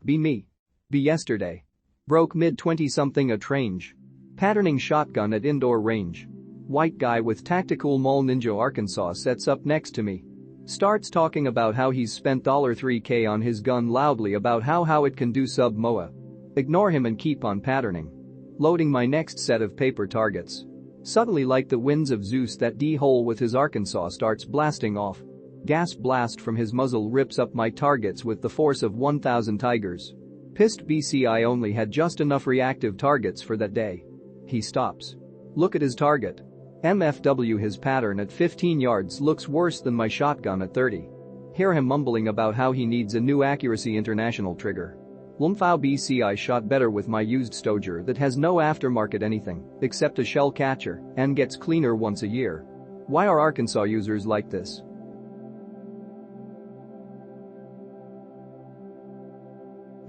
Be me. Be yesterday. Broke mid-20-something at range. Patterning shotgun at indoor range. White guy with tactical Mall Ninja Arkansas sets up next to me. Starts talking about how he's spent $3K on his gun loudly about how it can do sub-MOA. Ignore him and keep on patterning. Loading my next set of paper targets. Suddenly like the winds of Zeus that D-hole with his Arkansas starts blasting off. Gas blast from his muzzle rips up my targets with the force of 1,000 tigers. Pissed BC I only had just enough reactive targets for that day. He stops. Look at his target. MFW his pattern at 15 yards looks worse than my shotgun at 30. Hear him mumbling about how he needs a new accuracy international trigger. Lumphao BC I shot better with my used Stoger that has no aftermarket anything except a shell catcher and gets cleaner once a year. Why are Arkansas users like this?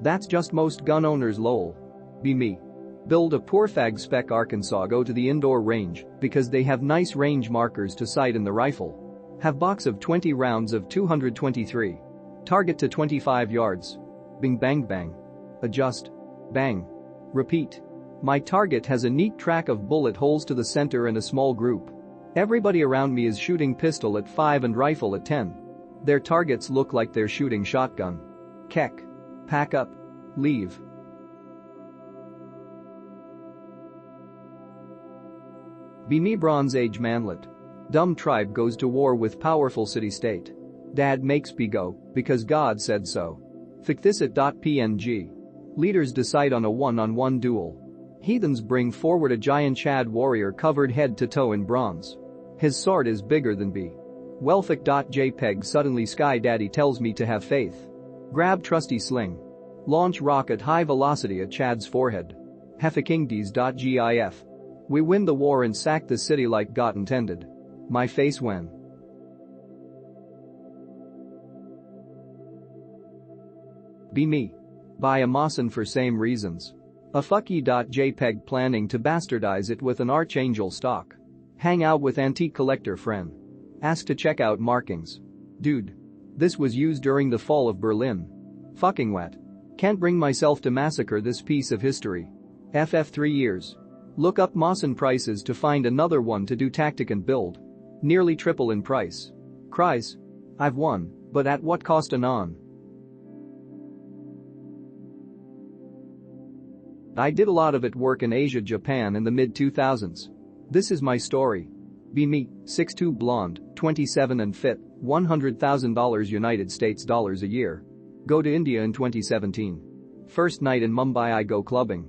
That's just most gun owners lol. Be me. Build a poor fag spec Arkansas go to the indoor range because they have nice range markers to sight in the rifle. Have box of 20 rounds of 223. Target to 25 yards. Bing bang bang. Adjust. Bang. Repeat. My target has a neat track of bullet holes to the center and a small group. Everybody around me is shooting pistol at 5 and rifle at 10. Their targets look like they're shooting shotgun. Keck. Pack up. Leave. Be me Bronze Age manlet. Dumb tribe goes to war with powerful city-state. Dad makes B go because God said so. Ficthisit.png. Leaders decide on a one-on-one duel. Heathens bring forward a giant Chad warrior covered head to toe in bronze. His sword is bigger than B. Wellfic.jpg suddenly Sky Daddy tells me to have faith. Grab trusty sling. Launch rock at high velocity at Chad's forehead. Heffikingdes.gif. We win the war and sack the city like God intended. My face when. Be me. Buy a Mawson for same reasons. A fucky.jpg planning to bastardize it with an Archangel stock. Hang out with antique collector friend. Ask to check out markings. Dude. This was used during the fall of Berlin. Fucking wet. Can't bring myself to massacre this piece of history. FF 3 years. Look up Mawson prices to find another one to do tactic and build. Nearly triple in price. Cries. I've won, but at what cost anon? I did a lot of it work in Asia, Japan in the mid-2000s. This is my story. Be me, 6'2" blonde, 27 and fit, $100,000 United States dollars a year. Go to India in 2017. First night in Mumbai I go clubbing.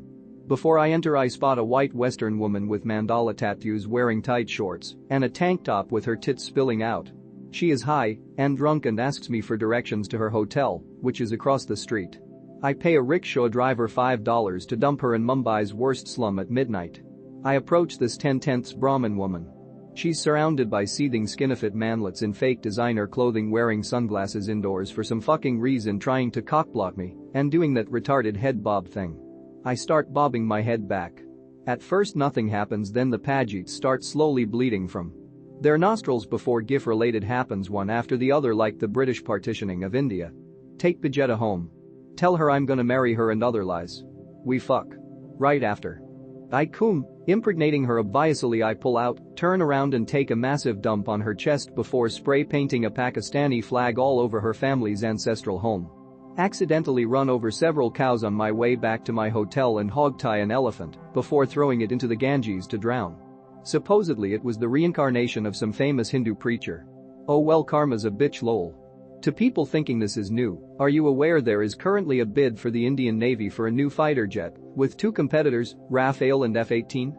Before I enter I spot a white western woman with mandala tattoos wearing tight shorts and a tank top with her tits spilling out. She is high and drunk and asks me for directions to her hotel, which is across the street. I pay a rickshaw driver $5 to dump her in Mumbai's worst slum at midnight. I approach this 10/10 Brahmin woman. She's surrounded by seething skinafit manlets in fake designer clothing wearing sunglasses indoors for some fucking reason trying to cockblock me and doing that retarded head bob thing. I start bobbing my head back. At first nothing happens, then the Pajeets start slowly bleeding from their nostrils before GIF-related happens one after the other like the British partitioning of India. Take Pajeta home. Tell her I'm gonna marry her and other lies. We fuck. Right after. I cum, impregnating her obviously I pull out, turn around and take a massive dump on her chest before spray painting a Pakistani flag all over her family's ancestral home. Accidentally run over several cows on my way back to my hotel and hogtie an elephant before throwing it into the Ganges to drown. Supposedly it was the reincarnation of some famous Hindu preacher. Oh well, karma's a bitch lol. To people thinking this is new, are you aware there is currently a bid for the Indian Navy for a new fighter jet with two competitors, Rafale and F-18?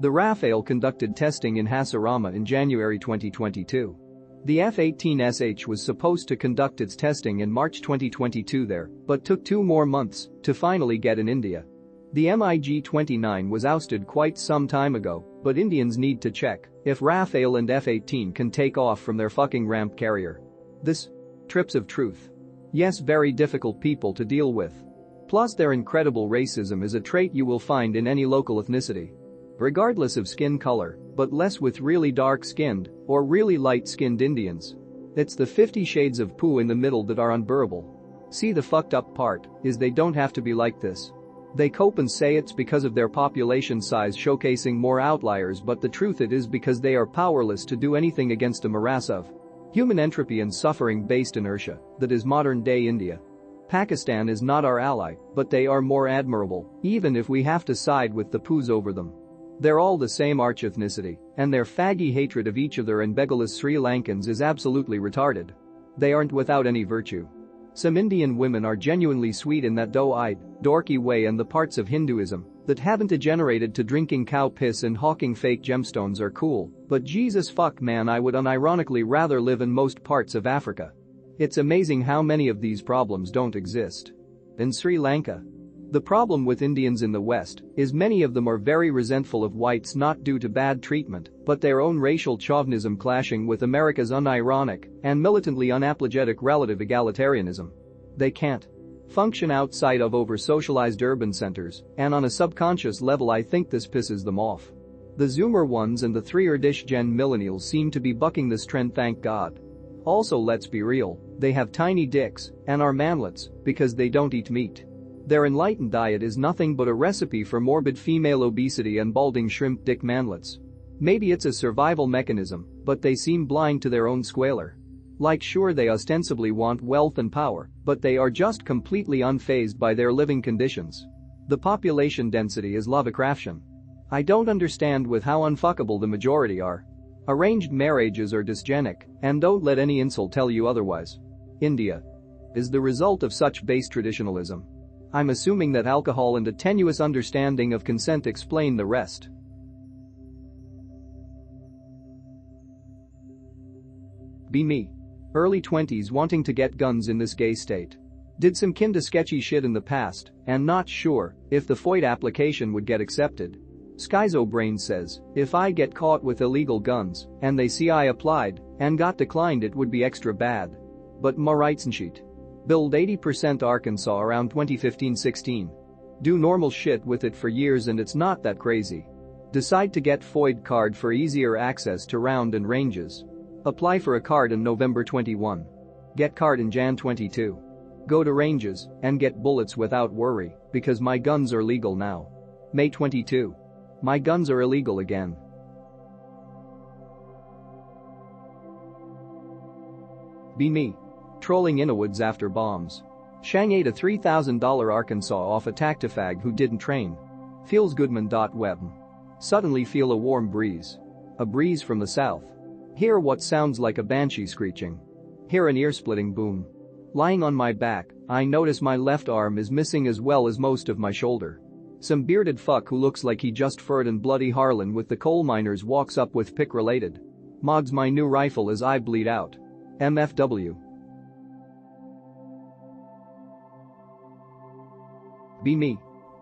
The Rafale conducted testing in Hasarama in January 2022. The F-18SH was supposed to conduct its testing in March 2022 there, but took 2 more months to finally get in India. The MiG-29 was ousted quite some time ago, but Indians need to check if Rafale and F-18 can take off from their fucking ramp carrier. This trips of truth. Yes, very difficult people to deal with. Plus their incredible racism is a trait you will find in any local ethnicity. Regardless of skin color, but less with really dark-skinned or really light-skinned Indians. It's the 50 shades of poo in the middle that are unbearable. See, the fucked up part is they don't have to be like this. They cope and say it's because of their population size showcasing more outliers, but the truth it is because they are powerless to do anything against a morass of human entropy and suffering-based inertia that is modern-day India. Pakistan is not our ally, but they are more admirable, even if we have to side with the poos over them. They're all the same arch ethnicity, and their faggy hatred of each other and beggarless Sri Lankans is absolutely retarded. They aren't without any virtue. Some Indian women are genuinely sweet in that doe-eyed, dorky way, and the parts of Hinduism that haven't degenerated to drinking cow piss and hawking fake gemstones are cool, but Jesus fuck man, I would unironically rather live in most parts of Africa. It's amazing how many of these problems don't exist in Sri Lanka. The problem with Indians in the West is many of them are very resentful of whites, not due to bad treatment, but their own racial chauvinism clashing with America's unironic and militantly unapologetic relative egalitarianism. They can't function outside of over-socialized urban centers, and on a subconscious level I think this pisses them off. The Zoomer ones and the 3rd-ish gen millennials seem to be bucking this trend, thank God. Also, let's be real, they have tiny dicks and are manlets because they don't eat meat. Their enlightened diet is nothing but a recipe for morbid female obesity and balding shrimp dick manlets. Maybe it's a survival mechanism, but they seem blind to their own squalor. Like, sure, they ostensibly want wealth and power, but they are just completely unfazed by their living conditions. The population density is Lovecraftian. I don't understand with how unfuckable the majority are. Arranged marriages are dysgenic, and don't let any insult tell you otherwise. India is the result of such base traditionalism. I'm assuming that alcohol and a tenuous understanding of consent explain the rest. Be me. Early 20s wanting to get guns in this gay state. Did some kinda sketchy shit in the past and not sure if the FOID application would get accepted. Schizo Brain says, if I get caught with illegal guns and they see I applied and got declined, it would be extra bad. But ma Sheet. Build 80% Arkansas around 2015-16. Do normal shit with it for years and it's not that crazy. Decide to get FOID card for easier access to round and ranges. Apply for a card in November 21. Get card in Jan 22. Go to ranges and get bullets without worry because my guns are legal now. May 22. My guns are illegal again. Be me. Trolling Innowoods after bombs. Shang ate a $3,000 Arkansas off a tactifag who didn't train. Feels Goodman.web. Suddenly feel a warm breeze. A breeze from the south. Hear what sounds like a banshee screeching. Hear an ear-splitting boom. Lying on my back, I notice my left arm is missing as well as most of my shoulder. Some bearded fuck who looks like he just furred in Bloody Harlan with the coal miners walks up with pick related. Mogs my new rifle as I bleed out. MFW. Be me.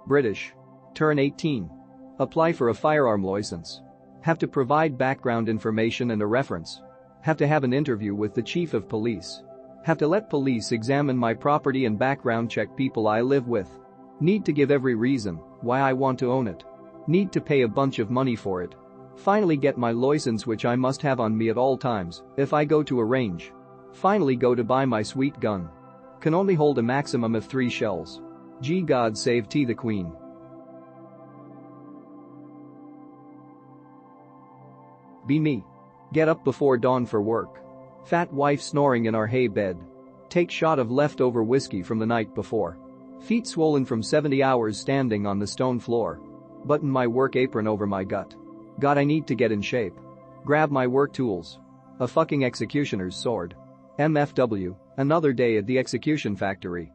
British. Turn 18. Apply for a firearm license. Have to provide background information and a reference. Have to have an interview with the chief of police. Have to let police examine my property and background check people I live with. Need to give every reason why I want to own it. Need to pay a bunch of money for it. Finally get my license, which I must have on me at all times if I go to a range. Finally go to buy my sweet gun. Can only hold a maximum of 3 shells. Gee, God save T the Queen. Be me. Get up before dawn for work. Fat wife snoring in our hay bed. Take shot of leftover whiskey from the night before. Feet swollen from 70 hours standing on the stone floor. Button my work apron over my gut. God, I need to get in shape. Grab my work tools. A fucking executioner's sword. MFW, another day at the execution factory.